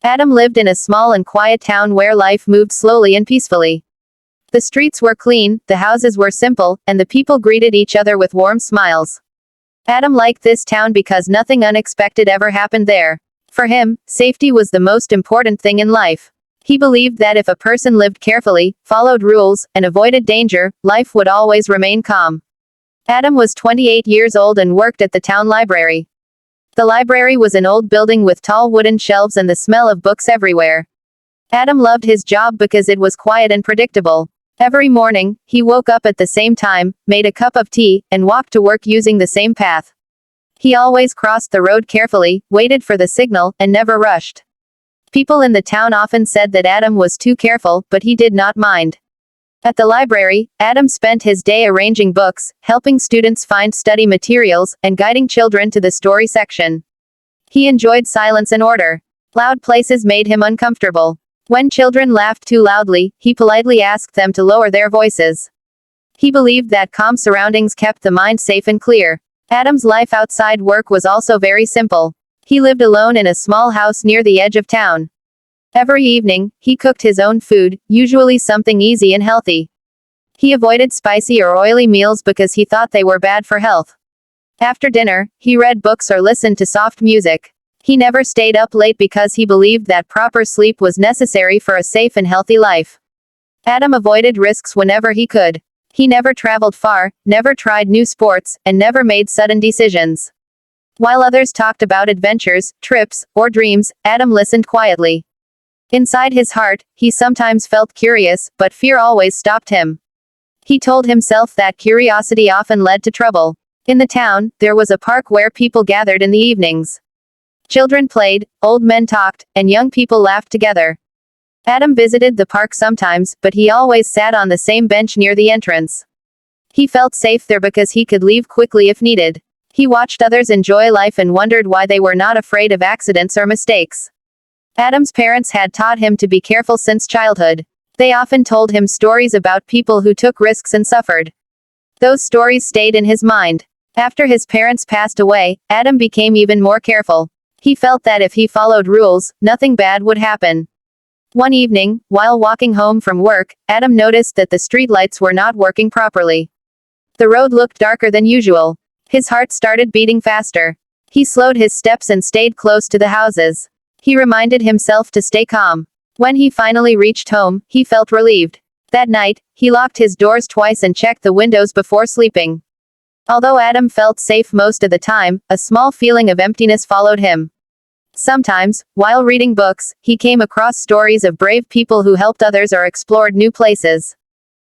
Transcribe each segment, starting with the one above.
Adam lived in a small and quiet town where life moved slowly and peacefully. The streets were clean, the houses were simple, and the people greeted each other with warm smiles. Adam liked this town because nothing unexpected ever happened there. For him, safety was the most important thing in life. He believed that if a person lived carefully, followed rules, and avoided danger, life would always remain calm. Adam was 28 years old and worked at the town library. The library was an old building with tall wooden shelves and the smell of books everywhere. Adam loved his job because it was quiet and predictable. Every morning, he woke up at the same time, made a cup of tea, and walked to work using the same path. He always crossed the road carefully, waited for the signal, and never rushed. People in the town often said that Adam was too careful, but he did not mind. At the library, Adam spent his day arranging books, helping students find study materials, and guiding children to the story section. He enjoyed silence and order. Loud places made him uncomfortable. When children laughed too loudly, he politely asked them to lower their voices. He believed that calm surroundings kept the mind safe and clear. Adam's life outside work was also very simple. He lived alone in a small house near the edge of town. Every evening, he cooked his own food, usually something easy and healthy. He avoided spicy or oily meals because he thought they were bad for health. After dinner, he read books or listened to soft music. He never stayed up late because he believed that proper sleep was necessary for a safe and healthy life. Adam avoided risks whenever he could. He never traveled far, never tried new sports, and never made sudden decisions. While others talked about adventures, trips, or dreams, Adam listened quietly. Inside his heart, he sometimes felt curious, but fear always stopped him. He told himself that curiosity often led to trouble. In the town, there was a park where people gathered in the evenings. Children played, old men talked, and young people laughed together. Adam visited the park sometimes, but he always sat on the same bench near the entrance. He felt safe there because he could leave quickly if needed. He watched others enjoy life and wondered why they were not afraid of accidents or mistakes. Adam's parents had taught him to be careful since childhood. They often told him stories about people who took risks and suffered. Those stories stayed in his mind. After his parents passed away, Adam became even more careful. He felt that if he followed rules, nothing bad would happen. One evening, while walking home from work, Adam noticed that the streetlights were not working properly. The road looked darker than usual. His heart started beating faster. He slowed his steps and stayed close to the houses. He reminded himself to stay calm. When he finally reached home, he felt relieved. That night, he locked his doors twice and checked the windows before sleeping. Although Adam felt safe most of the time, a small feeling of emptiness followed him. Sometimes, while reading books, he came across stories of brave people who helped others or explored new places.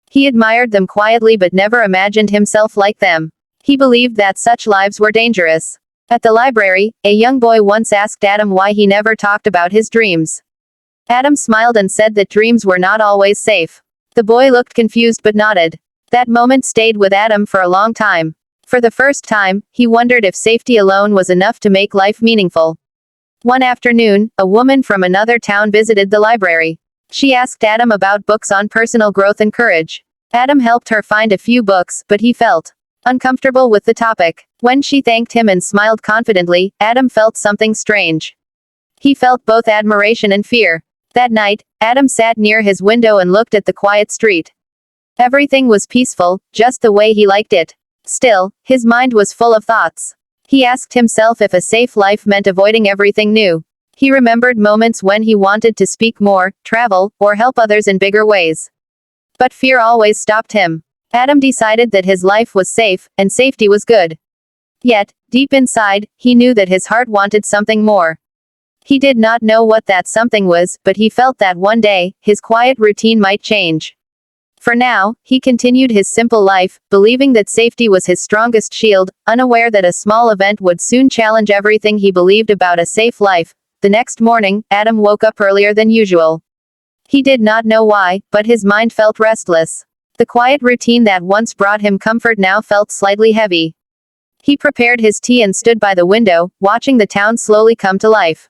He admired them quietly but never imagined himself like them. He believed that such lives were dangerous. At the library, a young boy once asked Adam why he never talked about his dreams. Adam smiled and said that dreams were not always safe. The boy looked confused but nodded. That moment stayed with Adam for a long time. For the first time, he wondered if safety alone was enough to make life meaningful. One afternoon, a woman from another town visited the library. She asked Adam about books on personal growth and courage. Adam helped her find a few books, but he felt uncomfortable with the topic. When she thanked him and smiled confidently, Adam felt something strange. He felt both admiration and fear. That night, Adam sat near his window and looked at the quiet street. Everything was peaceful, just the way he liked it. Still, his mind was full of thoughts. He asked himself if a safe life meant avoiding everything new. He remembered moments when he wanted to speak more, travel, or help others in bigger ways. But fear always stopped him. Adam decided that his life was safe, and safety was good. Yet, deep inside, he knew that his heart wanted something more. He did not know what that something was, but he felt that one day, his quiet routine might change. For now, he continued his simple life, believing that safety was his strongest shield, unaware that a small event would soon challenge everything he believed about a safe life. The next morning, Adam woke up earlier than usual. He did not know why, but his mind felt restless. The quiet routine that once brought him comfort now felt slightly heavy. He prepared his tea and stood by the window, watching the town slowly come to life.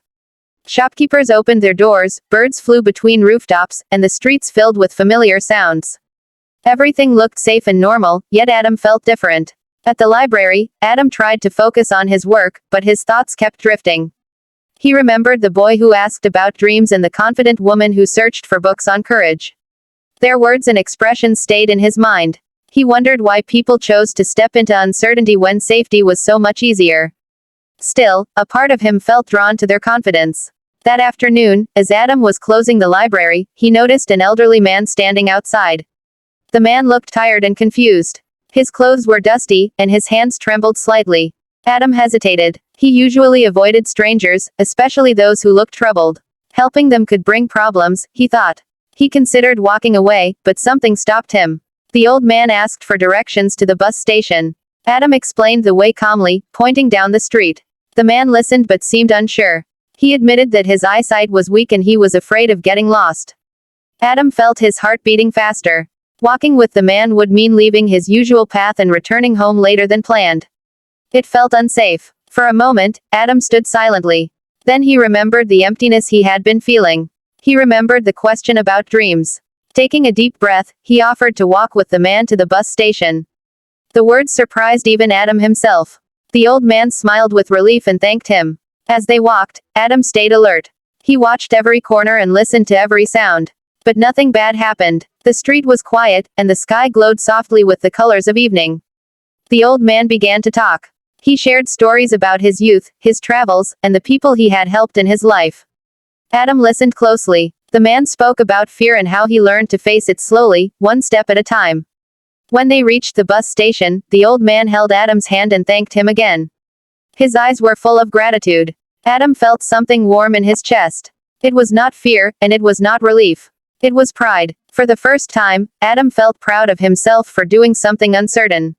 Shopkeepers opened their doors, birds flew between rooftops, and the streets filled with familiar sounds. Everything looked safe and normal, yet Adam felt different. At the library, Adam tried to focus on his work, but his thoughts kept drifting. He remembered the boy who asked about dreams and the confident woman who searched for books on courage. Their words and expressions stayed in his mind. He wondered why people chose to step into uncertainty when safety was so much easier. Still, a part of him felt drawn to their confidence. That afternoon, as Adam was closing the library, he noticed an elderly man standing outside. The man looked tired and confused. His clothes were dusty, and his hands trembled slightly. Adam hesitated. He usually avoided strangers, especially those who looked troubled. Helping them could bring problems, he thought. He considered walking away, but something stopped him. The old man asked for directions to the bus station. Adam explained the way calmly, pointing down the street. The man listened but seemed unsure. He admitted that his eyesight was weak and he was afraid of getting lost. Adam felt his heart beating faster. Walking with the man would mean leaving his usual path and returning home later than planned. It felt unsafe. For a moment, Adam stood silently. Then he remembered the emptiness he had been feeling. He remembered the question about dreams. Taking a deep breath, he offered to walk with the man to the bus station. The words surprised even Adam himself. The old man smiled with relief and thanked him. As they walked, Adam stayed alert. He watched every corner and listened to every sound. But nothing bad happened. The street was quiet, and the sky glowed softly with the colors of evening. The old man began to talk. He shared stories about his youth, his travels, and the people he had helped in his life. Adam listened closely. The man spoke about fear and how he learned to face it slowly, one step at a time. When they reached the bus station, the old man held Adam's hand and thanked him again. His eyes were full of gratitude. Adam felt something warm in his chest. It was not fear, and it was not relief. It was pride. For the first time, Adam felt proud of himself for doing something uncertain.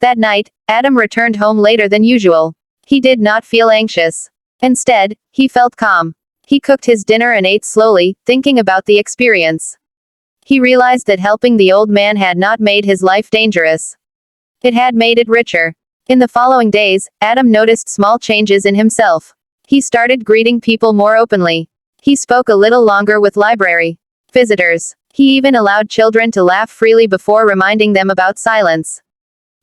That night, Adam returned home later than usual. He did not feel anxious. Instead, he felt calm. He cooked his dinner and ate slowly, thinking about the experience. He realized that helping the old man had not made his life dangerous. It had made it richer. In the following days, Adam noticed small changes in himself. He started greeting people more openly. He spoke a little longer with library visitors. He even allowed children to laugh freely before reminding them about silence.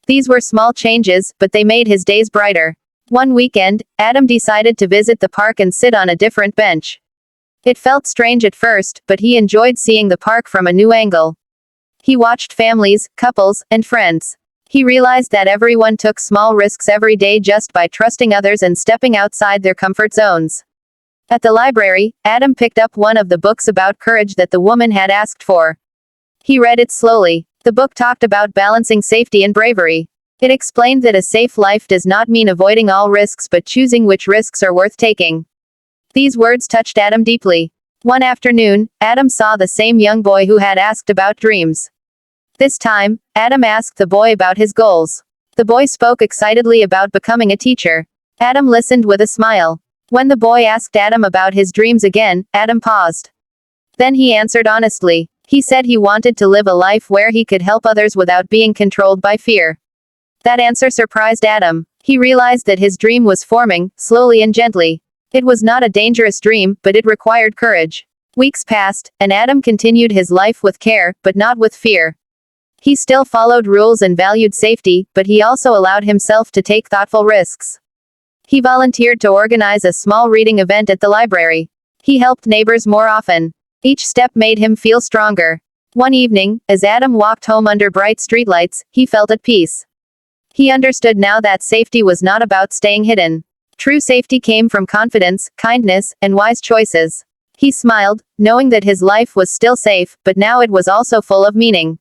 These were small changes, but they made his days brighter. One weekend, Adam decided to visit the park and sit on a different bench. It felt strange at first, but he enjoyed seeing the park from a new angle. He watched families, couples, and friends. He realized that everyone took small risks every day just by trusting others and stepping outside their comfort zones. At the library, Adam picked up one of the books about courage that the woman had asked for. He read it slowly. The book talked about balancing safety and bravery. It explained that a safe life does not mean avoiding all risks but choosing which risks are worth taking. These words touched Adam deeply. One afternoon, Adam saw the same young boy who had asked about dreams. This time, Adam asked the boy about his goals. The boy spoke excitedly about becoming a teacher. Adam listened with a smile. When the boy asked Adam about his dreams again, Adam paused. Then he answered honestly. He said he wanted to live a life where he could help others without being controlled by fear. That answer surprised Adam. He realized that his dream was forming, slowly and gently. It was not a dangerous dream, but it required courage. Weeks passed, and Adam continued his life with care, but not with fear. He still followed rules and valued safety, but he also allowed himself to take thoughtful risks. He volunteered to organize a small reading event at the library. He helped neighbors more often. Each step made him feel stronger. One evening, as Adam walked home under bright streetlights, he felt at peace. He understood now that safety was not about staying hidden. True safety came from confidence, kindness, and wise choices. He smiled, knowing that his life was still safe, but now it was also full of meaning.